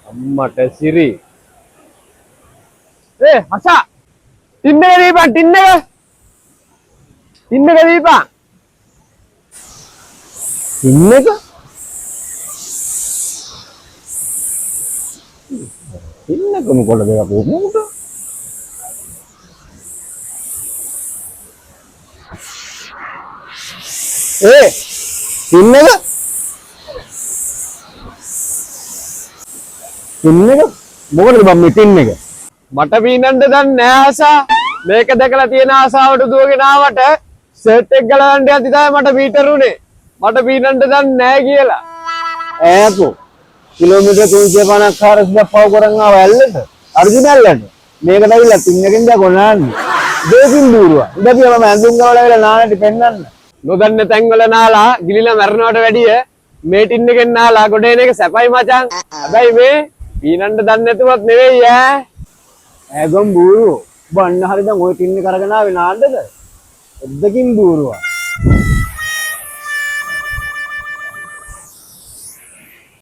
අම්මට සිරි හසා ටින් එක දීපන් ටින් එක ටින් එක දීපන් ටින් එක ටින් එක මොකද දෙයක් උමුට ටින් එක ටින් එක මොකටද බම් මේ ටින් එක මට පීනන්න දන්නේ නැහැ ආසා මේක දැකලා තියෙන ආසාවට දුවගෙන ආවට සර්ට් එක ගලවන්න යද්දි තමයි මට මීටර උනේ මට පීනන්න දන්නේ නැහැ කියලා ඈකෝ කිලෝමීටර් 350ක් 400ක් පව කරන් ආව ඇල්ලට අර්ජුන ඇල්ලට මේකට ඇවිල්ලා ටින් එකෙන් දකොනාන්නේ දෙකින් දూరుවා ඉඳපිය මම ඇඳුම් ගවල ඇවිල්ලා නානටි පෙන්නන්න නොදන්න තැන්වල නාලා ගිලිලා මැරෙනවට වැඩිය මේ ටින් එකෙන් නාලා ගොඩ එන එක සැපයි මචං හැබැයි මේ පීනන්න දන්නේ නැතුවත් නෙවෙයි ඈගම් බూరు බන්න හරියද ඔය ටින් එක අරගෙන ආවේ නාන්නද එද්දකින් බూరుවා